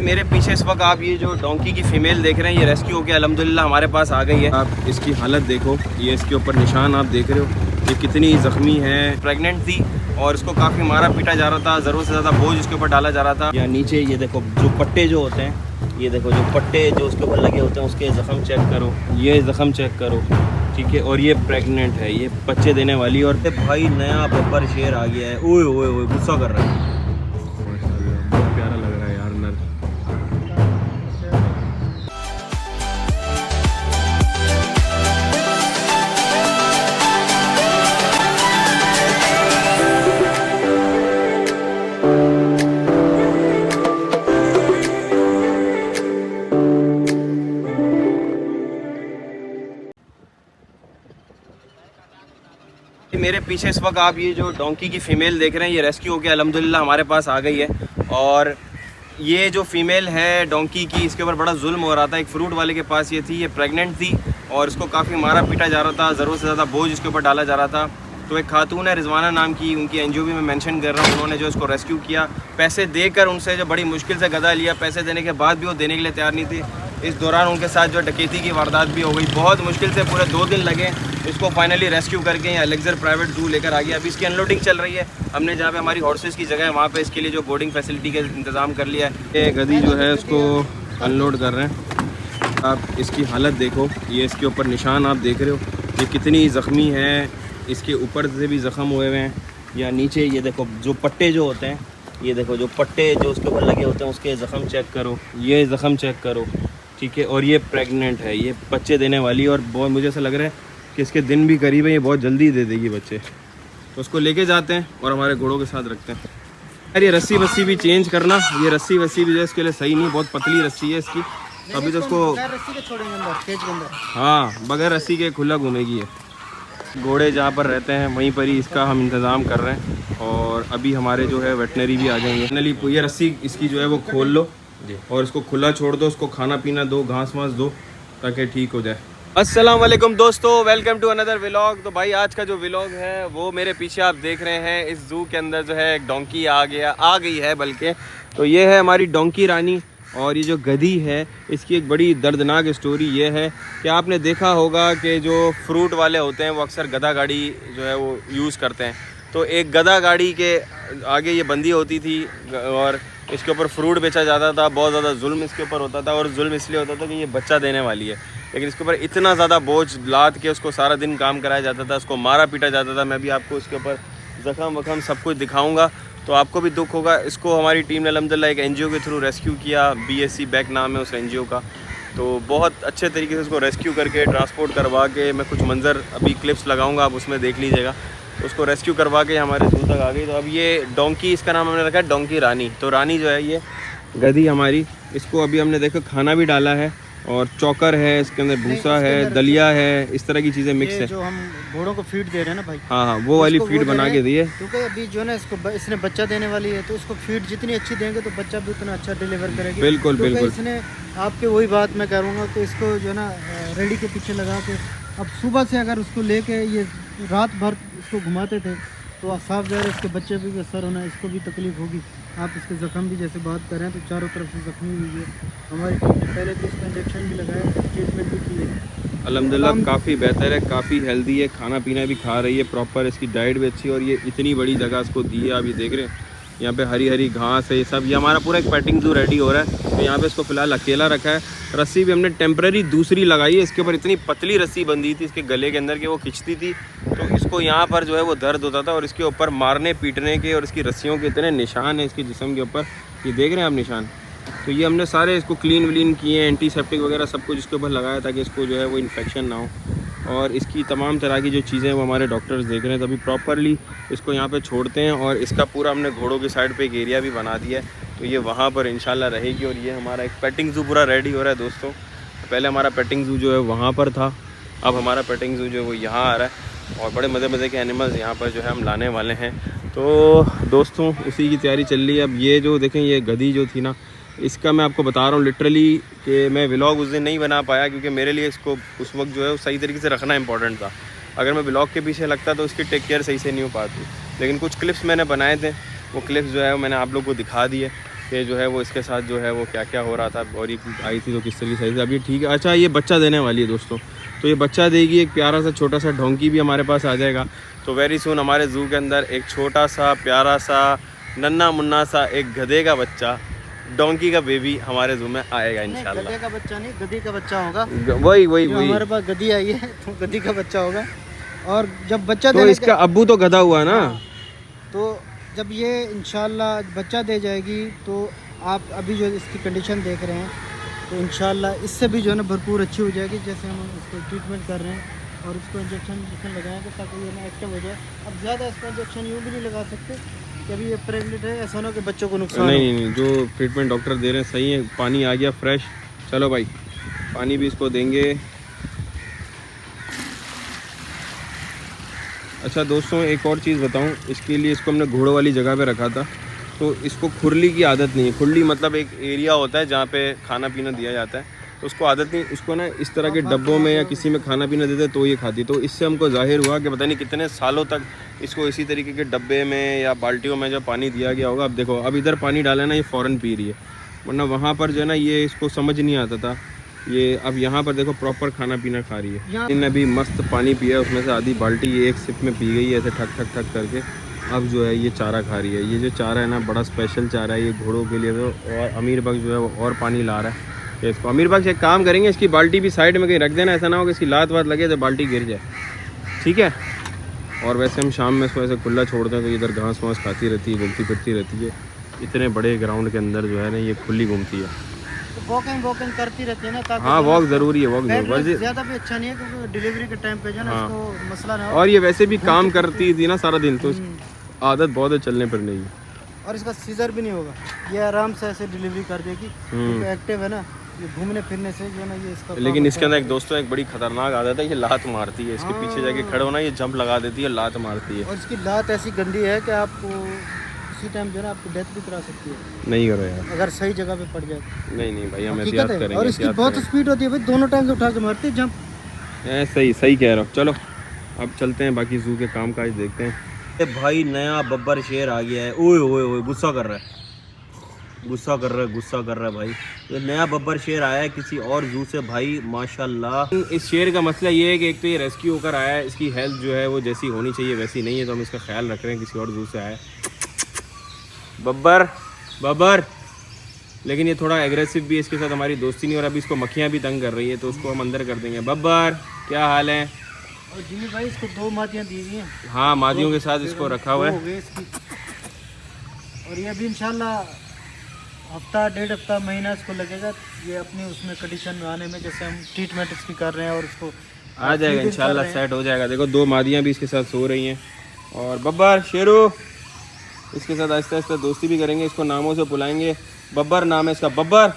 मेरे पीछे इस वक्त आप ये जो डोंकी की फीमेल देख रहे हैं, ये रेस्क्यू होकर अल्हम्दुलिल्लाह हमारे पास आ गई है। आप इसकी हालत देखो, ये इसके ऊपर निशान आप देख रहे हो, ये कितनी ज़ख्मी है। प्रेग्नेंट थी और इसको काफ़ी मारा पीटा जा रहा था, ज़रूरत से ज़्यादा बोझ इसके ऊपर डाला जा रहा था। या नीचे ये देखो जो पट्टे जो होते हैं, ये देखो जो पट्टे जो उसके ऊपर लगे होते हैं, उसके ज़ख्म चेक करो, ये ज़ख्म चेक करो, ठीक है। और ये प्रेग्नेंट है, ये बच्चे देने वाली। और भाई नया बब्बर शेर आ गया है, ओए ओए ओए गुस्सा कर रहा है। बहुत प्यारा लग रहा है यार नर। मेरे पीछे इस वक्त आप ये जो डोंकी की फ़ीमेल देख रहे हैं, ये रेस्क्यू होकर अल्हम्दुलिल्लाह हमारे पास आ गई है। और ये जो फ़ीमेल है डोंकी की, इसके ऊपर बड़ा जुल्म हो रहा था। एक फ्रूट वाले के पास ये थी, ये प्रेग्नेंट थी और इसको काफ़ी मारा पीटा जा रहा था, ज़रूरत से ज़्यादा बोझ इसके ऊपर डाला जा रहा था। तो एक खातून है रिजवाना नाम की, उनकी एनजीओ भी मैं मेंशन कर रहा हूँ, उन्होंने जो इसको रेस्क्यू किया, पैसे देकर उनसे जो बड़ी मुश्किल से गधा लिया, पैसे देने के बाद भी वो देने के लिए तैयार नहीं थी। इस दौरान उनके साथ जो डकैती की वारदात भी हो गई। बहुत मुश्किल से पूरे 2 दिन लगे इसको फाइनली रेस्क्यू करके यहाँ एलेक्जर प्राइवेट जू लेकर आ गया। अभी इसकी अनलोडिंग चल रही है। हमने जहाँ पे हमारी हॉर्सेस की जगह है वहाँ पे इसके लिए जो बोर्डिंग फैसिलिटी का इंतज़ाम कर लिया है। ये गधी जो है उसको अनलोड कर रहे हैं। आप इसकी हालत देखो, ये इसके ऊपर निशान आप देख रहे हो, ये कितनी ज़ख्मी है, इसके ऊपर से भी ज़ख्म हुए हुए हैं। या नीचे ये देखो जो पट्टे जो होते हैं, ये देखो जो पट्टे जो उसके ऊपर लगे होते हैं, उसके ज़ख्म चेक करो, ये ज़ख्म चेक करो, ठीक है। और ये प्रेग्नेंट है, ये बच्चे देने वाली। और बहुत मुझे ऐसा लग रहा है कि इसके दिन भी करीब है, ये बहुत जल्दी दे देगी बच्चे। तो उसको लेके जाते हैं और हमारे घोड़ों के साथ रखते हैं। यार ये रस्सी वस्सी भी चेंज करना, ये रस्सी वस्सी भी जो है इसके लिए सही नहीं, बहुत पतली रस्सी है इसकी। अभी तो उसको हाँ बगैर रस्सी के खुला घूमेगी है। घोड़े जहाँ पर रहते हैं वहीं पर ही इसका हम इंतज़ाम कर रहे हैं। और अभी हमारे जो है वेटनरी भी आ जाएंगे। फाइनली ये रस्सी इसकी जो है वो खोल लो और इसको खुला छोड़ दो, उसको खाना पीना दो, घास वास दो ताकि ठीक हो जाए। अस्सलाम वालेकुम दोस्तों, वेलकम टू अनदर व्लॉग। तो भाई आज का जो व्लॉग है वो मेरे पीछे आप देख रहे हैं। इस जू के अंदर जो है एक डोंकी आ गई है बल्कि। तो ये है हमारी डोंकी रानी। और ये जो गधी है इसकी एक बड़ी दर्दनाक स्टोरी ये है कि आपने देखा होगा कि जो फ्रूट वाले होते हैं वो अक्सर गधा गाड़ी जो है वो यूज़ करते हैं। तो एक गधा गाड़ी के आगे ये बंदी होती थी और इसके ऊपर फ्रूट बेचा जाता था। बहुत ज़्यादा जुल्म इसके ऊपर होता था और जुल्म इसलिए होता था कि ये बच्चा देने वाली है। लेकिन इसके ऊपर इतना ज़्यादा बोझ लाद के उसको सारा दिन काम कराया जाता था, उसको मारा पीटा जाता था। मैं भी आपको इसके ऊपर ज़ख्म वख़म सब कुछ दिखाऊंगा तो आपको भी दुख होगा। इसको हमारी टीम ने अल्हम्दुलिल्लाह एक एनजीओ के थ्रू रेस्क्यू किया, BSC बैक नाम है उस एनजीओ का। तो बहुत अच्छे तरीके से उसको रेस्क्यू करके ट्रांसपोर्ट करवा के, मैं कुछ मंज़र अभी क्लिप्स लगाऊंगा, आप उसमें देख लीजिएगा। तो उसको रेस्क्यू करवा के हमारे जू तक आ गई। तो अब ये डोंकी, इसका नाम हमने रखा है डोंकी रानी। तो रानी जो है ये गधी हमारी, इसको अभी हमने देखो खाना भी डाला है और चौकर है, इसके अंदर भूसा है, दलिया है, इस तरह की चीज़ें मिक्स है। जो हम घोड़ों को फीड दे रहे हैं ना भाई, हाँ वो वाली फीड बना के दी है। क्योंकि अभी जो है ना इसने बच्चा देने वाली है, तो उसको फीड जितनी अच्छी देंगे तो बच्चा भी उतना अच्छा डिलीवर करेगी। बिल्कुल बिल्कुल। इसने आपके वही बात मैं करूँगा कि इसको जो है ना रेडी के पीछे लगा के, अब सुबह से अगर उसको लेके ये रात भर इसको घुमाते थे तो साफ ज़ाहिर इसके बच्चे भी असर होना, इसको भी तकलीफ होगी। आप इसके ज़ख्म भी जैसे बात कर रहे हैं तो चारों तरफ से ज़ख्मी हुई है। हमारी टीम ने पहले तो इसका इंजेक्शन भी लगाया, ट्रीटमेंट भी की है। अल्हम्दुलिल्लाह काफ़ी बेहतर है, काफ़ी हेल्दी है, खाना पीना भी खा रही है प्रॉपर, इसकी डाइट भी अच्छी है। और ये इतनी बड़ी जगह इसको दी है, आप ये देख रहे हैं यहाँ पे हरी हरी घास है, ये सब। ये हमारा पूरा एक पेटिंग जू रेडी हो रहा है। तो यहाँ पे इसको फ़िलहाल अकेला रखा है। रस्सी भी हमने टेम्पररी दूसरी लगाई है, इसके ऊपर इतनी पतली रस्सी बंधी थी इसके गले के अंदर कि वो खिंचती थी, तो इसको यहाँ पर जो है वो दर्द होता था। और इसके ऊपर मारने पीटने के और इसकी रस्सियों के इतने निशान हैं इसके जिस्म के ऊपर, ये देख रहे हैं आप निशान। तो ये हमने सारे इसको क्लीन व्लीन किए हैं, एंटीसेप्टिक वगैरह सब कुछ इसके ऊपर लगाया ताकि इसको जो है वो इन्फेक्शन ना हो। और इसकी तमाम तरह की जो चीज़ें वो हमारे डॉक्टर्स देख रहे हैं। तो अभी प्रॉपरली इसको यहाँ पे छोड़ते हैं और इसका पूरा हमने घोड़ों की साइड पे एक एरिया भी बना दिया है, तो ये वहाँ पर इंशाल्लाह रहेगी। और ये हमारा एक पेटिंग जू पूरा रेडी हो रहा है दोस्तों। पहले हमारा पेटिंग जू जो है वहाँ पर था, अब हमारा पेटिंग जू जो है वो यहाँ आ रहा है और बड़े मज़े मज़े के एनिमल्स यहाँ पर जो है हम लाने वाले हैं। तो दोस्तों उसी की तैयारी चल रही है। अब ये जो देखें ये गधी जो थी ना, इसका मैं आपको बता रहा हूँ लिटरली कि मैं व्लॉग उस दिन नहीं बना पाया क्योंकि मेरे लिए इसको उस वक्त जो है वो सही तरीके से रखना इंपॉर्टेंट था। अगर मैं व्लॉग के पीछे लगता तो उसकी टेक केयर सही से नहीं हो पाती। लेकिन कुछ क्लिप्स मैंने बनाए थे, वो क्लिप्स जो है मैंने आप लोग को दिखा दिए। कि जो है वो इसके साथ जो है वो क्या क्या हो रहा था और ये आई थी तो किस तरीके से। अभी ठीक है। अच्छा, ये बच्चा देने वाली है दोस्तों, तो ये बच्चा देगी, एक प्यारा सा छोटा सा ढोंकी भी हमारे पास आ जाएगा। तो वेरी सून हमारे ज़ू के अंदर एक छोटा सा प्यारा सा नन्ना मुन्ना सा एक गधे का बच्चा, डोंकी का बेबी हमारे ज़ू में आएगा इंशाल्लाह। गधे का बच्चा नहीं, गधी का बच्चा होगा। वही वही जो वही हमारे पास गधी आई है तो गधी का बच्चा होगा। और जब बच्चा तो इसका अब्बू तो गधा हुआ ना। तो जब ये इंशाल्लाह बच्चा दे जाएगी तो आप अभी जो इसकी कंडीशन देख रहे हैं तो इंशाल्लाह इससे भी जो है ना भरपूर अच्छी हो जाएगी। जैसे हम इसको ट्रीटमेंट कर रहे हैं और इसको इंजेक्शन लगाएंगे ताकि ये ना एक्टिव हो जाए। अब ज़्यादा इसका इंजेक्शन यूँ भी नहीं लगा सकते कि अभी ये प्रेगनेंट है, ऐसा ना हो कि बच्चों को नुकसान। नहीं, जो ट्रीटमेंट डॉक्टर दे रहे हैं सही है। पानी आ गया फ्रेश, चलो भाई पानी भी इसको देंगे। अच्छा दोस्तों, एक और चीज़ बताऊं, इसके लिए इसको हमने घोड़ों वाली जगह पे रखा था, तो इसको खुरली की आदत नहीं है। खुरली मतलब एक एरिया होता है जहाँ पे खाना पीना दिया जाता है, तो उसको आदत नहीं। इसको ना इस तरह के डब्बों में या किसी में खाना पीना देते तो ये खाती। तो इससे हमको जाहिर हुआ कि पता नहीं कितने सालों तक इसको इसी तरीके के डब्बे में या बाल्टियों में जो पानी दिया गया होगा। अब देखो, अब इधर पानी डाला ना, ये फ़ौरन पी रही है, वरना वहाँ पर जो है ना ये इसको समझ नहीं आता था। ये अब यहाँ पर देखो प्रॉपर खाना पीना खा रही है। इन्हें अभी मस्त पानी पिया, उसमें से आधी बाल्टी ये एक सिप में पी गई है ऐसे ठक ठक ठक करके। अब जो है ये चारा खा रही है। ये जो चारा है ना बड़ा स्पेशल चारा है, ये घोड़ों के लिए। तो और अमीर बख्श जो है वो और पानी ला रहा है इसको। अमीर बख्श एक काम करेंगे, इसकी बाल्टी भी साइड में कहीं रख देना, ऐसा ना हो कि इसकी लात वात लगे तो बाल्टी गिर जाए, ठीक है। और वैसे हम शाम में इसको ऐसे खुला छोड़ते हैं तो इधर घास वास खाती रहती है, घूमती फिरती रहती है। इतने बड़े ग्राउंड के अंदर जो है ना ये खुली घूमती है, वॉकिंग करती रहती है ना, ताकि हाँ वॉक ज़रूरी है, वॉक ज़रूरी। ज़्यादा भी अच्छा नहीं है क्योंकि डिलीवरी के टाइम पे जो है ना इसको मसला ना हो। और ये वैसे भी काम करती थी ना सारा दिन, तो आदत बहुत है चलने पर नहीं। और इसका सीजर भी नहीं होगा, ये आराम से ऐसे डिलीवरी कर देगी क्योंकि एक्टिव है ना, ये घूमने फिरने से जो है ना ये इसका। लेकिन इसके अंदर एक दोस्तों एक बड़ी खतरनाक आदत है, ये लात मारती है। इसके पीछे जाके खड़े होना, ये जंप लगा देती है, लात मारती है। और इसकी लात ऐसी गंदी है कि आपको इसी टाइम जो है ना आपकी डेथ भी करा सकती है। नहीं करो यार, अगर सही जगह पे पड़ जाए। नहीं भाई, हम एहतियात करेंगे। और इसकी बहुत स्पीड होती है भाई, दोनों टाइम से उठा के मारती है जंप। सही कह रहा हूँ। चलो अब चलते हैं, बाकी जू के काम काज देखते हैं। भाई नया बब्बर शेर आ गया है। ओए ओए ओए, गुस्सा कर रहा है भाई। ये नया बब्बर शेर आया है किसी और जू से भाई, माशाल्लाह। इस शेर का मसला ये है कि एक तो ये रेस्क्यू होकर आया है, इसकी हेल्थ जो है वो जैसी होनी चाहिए वैसी नहीं है, तो हम इसका ख्याल रख रहे हैं। किसी और जू से आया है बब्बर, लेकिन ये थोड़ा एग्रेसिव भी है, इसके साथ हमारी दोस्ती नहीं। और अभी इसको मक्खियाँ भी तंग कर रही है, तो उसको हम अंदर कर देंगे। बब्बर क्या हाल है? और जिमी भाई इसको 2 मादियाँ दी हुई हैं। हाँ, मादियों के साथ इसको रखा हुआ है। और ये अभी इंशाल्लाह हफ्ता 1.5 हफ्ता महीना इसको लगेगा ये अपनी उसमें कंडीशन में आने में, जैसे हम ट्रीटमेंट इसकी कर रहे हैं और उसको आ जाएगा इंशाल्लाह, सेट हो जाएगा। देखो 2 मादियाँ भी इसके साथ सो रही हैं। और बब्बर शेरू इसके साथ आहिस्ता आहिस्ता दोस्ती भी करेंगे, इसको नामों से बुलाएंगे। बब्बर नाम है इसका, बब्बर।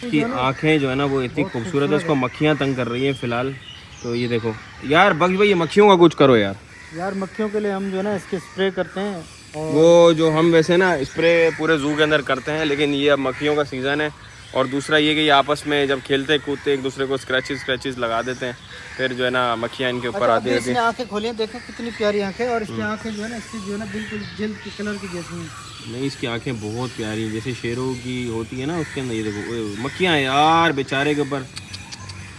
की आंखें जो है ना वो इतनी खूबसूरत है, उसको मक्खियाँ तंग कर रही हैं फिलहाल। तो ये देखो यार बख्श भाई, ये मक्खियों का कुछ करो यार। मक्खियों के लिए हम जो है ना इसके स्प्रे करते हैं। और वो जो हम वैसे ना स्प्रे पूरे जू के अंदर करते हैं, लेकिन ये अब मक्खियों का सीज़न है। और दूसरा ये कि ये आपस में जब खेलते कूदते एक दूसरे को स्क्रैचेस लगा देते हैं, फिर जो है ना मक्खियाँ इनके ऊपर आती रहती हैं। आंखें खोलिए, देखो कितनी प्यारी आंखें, और इसकी आंखें जो है ना इसकी जो है ना बिल्कुल जल्द के कलर की जैसी हैं। नहीं, इसकी आंखें बहुत प्यारी हैं, जैसे शेरों की होती है ना, उसके अंदर ये देखो मक्खियाँ यार बेचारे के ऊपर।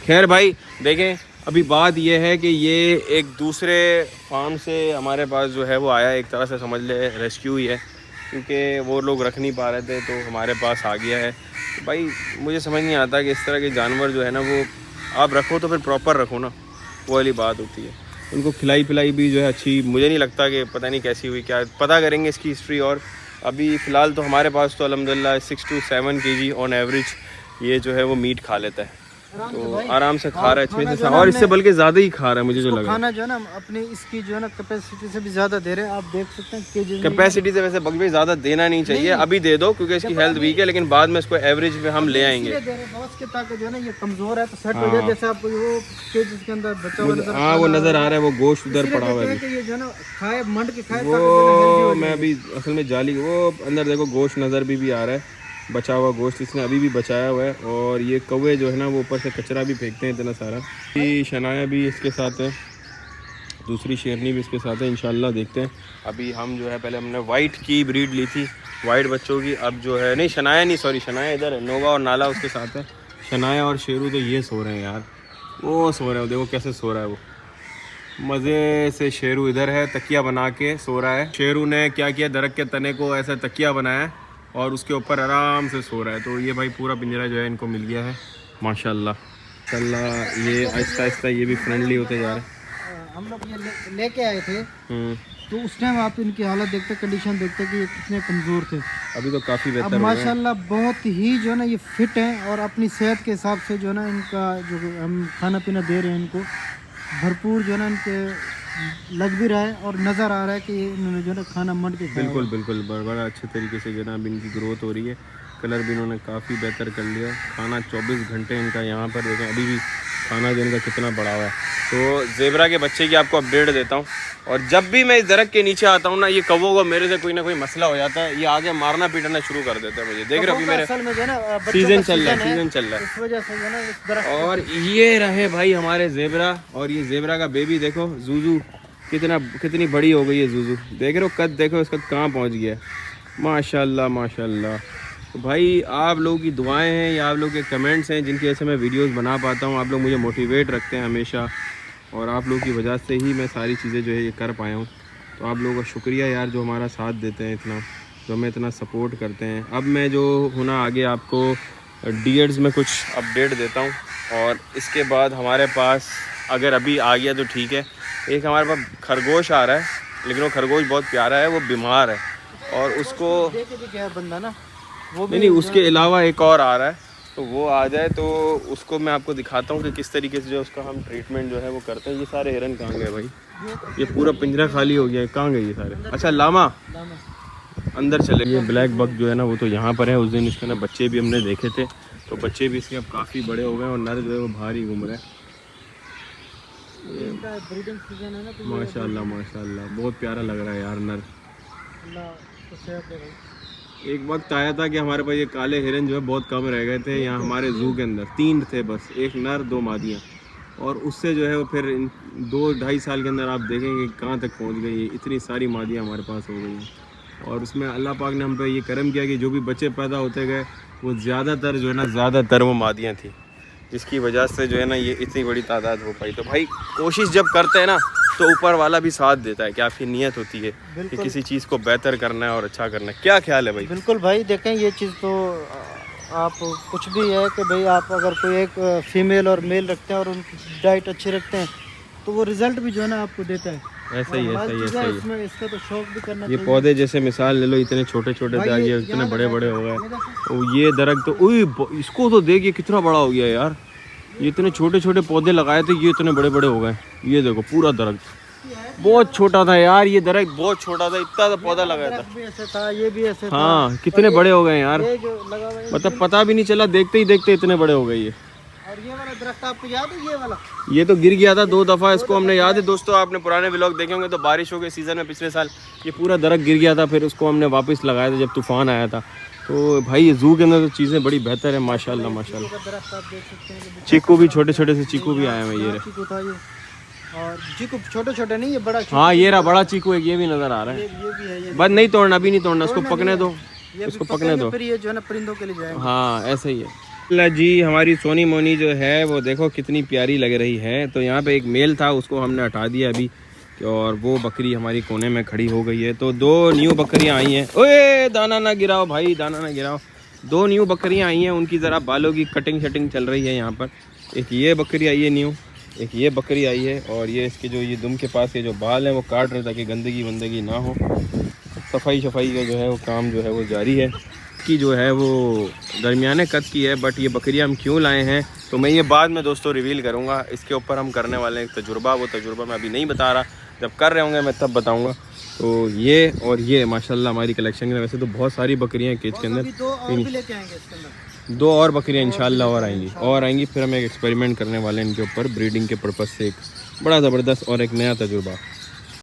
खैर भाई देखें, अभी बात ये है कि ये एक दूसरे फार्म से हमारे पास जो है वो आया, एक तरह से समझ ले रेस्क्यू ही है, क्योंकि वो लोग रख नहीं पा रहे थे तो हमारे पास आ गया है। तो भाई मुझे समझ नहीं आता कि इस तरह के जानवर जो है ना वो आप रखो तो फिर प्रॉपर रखो ना, वो वाली बात होती है। उनको खिलाई पिलाई भी जो है अच्छी, मुझे नहीं लगता कि पता नहीं कैसी हुई, क्या पता करेंगे इसकी हिस्ट्री। और अभी फ़िलहाल तो हमारे पास तो अल्हम्दुलिल्लाह 6 to 7 kg ऑन एवरेज ये जो है वो मीट खा लेता है, तो आराम से खा रहा है अच्छे से, और इससे बल्कि ज़्यादा ही खा रहा है मुझे जो लगा। खाना जो है ना अपनी इसकी जो है ना कैपेसिटी से भी ज़्यादा दे रहे हैं, आप देख सकते हैं केजी कैपेसिटी से। वैसे बकरी ज़्यादा देना नहीं चाहिए, अभी दे दो क्योंकि इसकी हेल्थ वीक है, लेकिन बाद में इसको एवरेज में हम ले आएंगे। ताकि जो है ना ये कमज़ोर है तो सेट हो जाए, जैसे आपको वो केज के अंदर बचा हुआ नजर, हाँ वो नज़र आ रहा है, वो गोश्त उधर पड़ा हुआ है। ये जो है ना खाए मंड के खाए, वो मैं अभी असल में जाली वो अंदर देखो गोश्त नज़र भी आ रहा है, बचा हुआ गोश्त इसने अभी भी बचाया हुआ है। और ये कौवे जो है ना वो ऊपर से कचरा भी फेंकते हैं इतना सारा। ये शनाया भी इसके साथ है, दूसरी शेरनी भी इसके साथ है, इंशाल्लाह देखते हैं। अभी हम जो है पहले हमने वाइट की ब्रीड ली थी, वाइट बच्चों की। अब जो है नहीं शनाया नहीं, सॉरी शनाया इधर है, नोवा और नाला उसके साथ है। शनाया और शेरू तो ये सो रहे हैं यार, वो सो रहे हो, देखो कैसे सो रहा है वो मज़े से। शेरू इधर है, तकिया बना के सो रहा है। शेरू ने क्या किया, दरख्त के तने को ऐसा तकिया बनाया है और उसके ऊपर आराम से सो रहा है। तो ये भाई पूरा पिंजरा जो है इनको मिल गया है माशाल्लाह। ये आहिस्ता आहिस्ता ये भी फ्रेंडली होते जा रहे हैं। हम लोग ये लेके आए थे, तो उस टाइम आप इनकी हालत देखते, कंडीशन देखते कि ये कितने कमज़ोर थे। अभी तो काफ़ी बेहतर अब माशाल्लाह बहुत ही जो है ना ये फिट हैं, और अपनी सेहत के हिसाब से जो है ना इनका जो हम खाना पीना दे रहे हैं इनको भरपूर जो है ना इनके लग भी रहा है, और नज़र आ रहा है कि इन्होंने जो है ना खाना मंड के खाया। बिल्कुल बिल्कुल बड़ा अच्छे तरीके से जो है ना इनकी ग्रोथ हो रही है। कलर भी इन्होंने काफ़ी बेहतर कर लिया। खाना 24 घंटे इनका यहाँ पर देखें, अभी भी खाना जो इनका कितना बड़ा हुआ है। तो ज़ेबरा के बच्चे की आपको अपडेट देता हूँ। और जब भी मैं इस दरख्त के नीचे आता हूँ ना, ये कौवों को मेरे से कोई ना कोई मसला हो जाता है, ये आगे मारना पीटना शुरू कर देते हैं मुझे। देख रहे हो अभी मेरे सीजन चल रहा है, सीजन चल रहा है, इस वजह से जो है ना इस दरख्त। और ये रहे भाई हमारे ज़ेबरा, और ये ज़ेबरा का बेबी देखो जूजू, कितनी बड़ी हो गई है जूजू। देख रहे हो कद, देखो इसका कहाँ पहुँच गया है। माशाल्लाह माशाल्लाह। तो भाई आप लोगों की दुआएं हैं या आप लोगों के कमेंट्स हैं जिनकी वजह से मैं वीडियोस बना पाता हूँ। आप लोग मुझे मोटिवेट रखते हैं हमेशा, और आप लोगों की वजह से ही मैं सारी चीज़ें जो है ये कर पाया हूँ। तो आप लोगों का शुक्रिया यार, जो हमारा साथ देते हैं इतना, जो हमें इतना सपोर्ट करते हैं। अब मैं जो हूँ ना आगे आपको डीएड्स में कुछ अपडेट देता हूँ, और इसके बाद हमारे पास अगर अभी आ गया तो ठीक है। एक हमारे पास खरगोश आ रहा है, लेकिन वो खरगोश बहुत प्यारा है, वो बीमार है, और उसको क्या बंदा ना वो नहीं उसके अलावा एक और आ रहा है, तो वो आ जाए तो उसको मैं आपको दिखाता हूँ कि किस तरीके से जो उसका हम ट्रीटमेंट जो है वो करते हैं। ये सारे हिरन कहाँ गए भाई, ये पूरा पिंजरा खाली हो गया है, कहाँ गए ये सारे। अच्छा लामा अंदर चले। ये ब्लैक बक जो है ना वो तो यहाँ पर है। उस दिन इसके ना बच्चे भी हमने देखे थे, तो बच्चे भी इसके अब काफ़ी बड़े हो गए, और नर जो है वो बाहर ही घूम रहे हैं। माशाल्लाह माशाल्लाह बहुत प्यारा लग रहा है यार नर। एक वक्त आया था कि हमारे पास ये काले हिरन जो है बहुत कम रह गए थे यहाँ हमारे ज़ू के अंदर। 3 थे बस, एक नर 2 मादियाँ, और उससे जो है वो फिर 2-2.5 साल के अंदर आप देखेंगे कहाँ तक पहुँच गई है। इतनी सारी मादियाँ हमारे पास हो गई हैं, और उसमें अल्लाह पाक ने हम पे ये करम किया कि जो भी बच्चे पैदा होते गए वो ज़्यादातर जो है ना ज़्यादातर वो मादियाँ थी, जिसकी वजह से जो है ना ये इतनी बड़ी तादाद हो पाई। तो भाई कोशिश जब करते हैं ना तो ऊपर वाला भी साथ देता है कि आपकी नीयत होती है कि किसी चीज़ को बेहतर करना है और अच्छा करना है। क्या ख्याल है भाई? बिल्कुल भाई, देखें ये चीज़ तो आप कुछ भी है कि भाई आप अगर कोई एक फीमेल और मेल रखते हैं और उनकी डाइट अच्छी रखते हैं तो वो रिजल्ट भी जो है ना आपको देता है। ऐसा ही है। इसमें इसका तो शौक भी करना ये पौधे जैसे मिसाल ले लो, इतने छोटे छोटे थे, ये इतने बड़े बड़े हो गए। ये दरख्त तो इसको तो देखिए कितना बड़ा हो गया यार। ये इतने छोटे छोटे पौधे लगाए थे, ये इतने बड़े बड़े हो गए। ये देखो पूरा दरख्त बहुत छोटा था यार, ये दरख्त बहुत छोटा था, इतना सा पौधा लगाया था। भी ऐसे था, ये भी ऐसे था। हाँ कितने बड़े हो गए यार, ये जो लगा हुआ है, मतलब पता भी नहीं चला, देखते ही देखते इतने बड़े हो गए ये। और ये वाला दरख्त आपको याद है? ये वाला ये तो गिर गया था 2 दफ़ा, इसको हमने याद है दोस्तों, आपने पुराने व्लॉग देखे होंगे तो बारिशों के सीज़न में पिछले साल ये पूरा दरख्त गिर गया था, फिर उसको हमने वापस लगाया था जब तूफ़ान आया था। तो भाई ये ज़ू के अंदर तो चीज़ें बड़ी बेहतर है माशाल्लाह माशाल्लाह। दरख्त आप देख सकते हैं, चीकू भी छोटे छोटे से चीकू भी आए हैं ये। चीकू था ये, और चीकू छोटे छोटे नहीं, ये बड़ा। हाँ ये रहा बड़ा चीकू, एक ये भी नज़र आ रहा है। ये भी है, ये बस नहीं तोड़ना, अभी नहीं तोड़ना, उसको पकने दो, इसको पकने दो। फिर ये जो है ना परिंदों के लिए जाएंगे। हाँ ऐसे ही है जी। हमारी सोनी मोनी जो है वो देखो कितनी प्यारी लग रही है। तो यहाँ पे एक मेल था, उसको हमने हटा दिया अभी, और वो बकरी हमारी कोने में खड़ी हो गई है। तो 2 न्यू बकरियाँ आई हैं। ओए दाना ना गिराओ भाई, दाना ना गिराओ। 2 न्यू बकरियाँ आई हैं, उनकी ज़रा बालों की कटिंग शटिंग चल रही है यहाँ पर। एक ये बकरी आई है न्यू, एक ये बकरी आई है, और ये इसके जो ये दुम के पास के जो बाल हैं वो काट रहे ताकि गंदगी वंदगी ना हो। सफाई शफाई का जो है वो काम जो है वो जारी है। की जो है वो दरमियाने कद की है, बट ये बकरियाँ हम क्यों लाए हैं तो मैं ये बाद में दोस्तों रिवील करूँगा। इसके ऊपर हम करने वाले हैं एक तजुर्बा, वो तजुर्बा मैं अभी नहीं बता रहा, जब कर रहे होंगे मैं तब बताऊँगा। तो ये और ये माशाल्लाह हमारी कलेक्शन में वैसे तो बहुत सारी बकरियाँ केज के अंदर, 2 और बकरियाँ इंशाल्लाह और आएंगी। फिर हम एक एक्सपेरिमेंट करने वाले हैं इनके ऊपर ब्रीडिंग के पर्पज़ से, एक बड़ा ज़बरदस्त और एक नया तजुर्बा।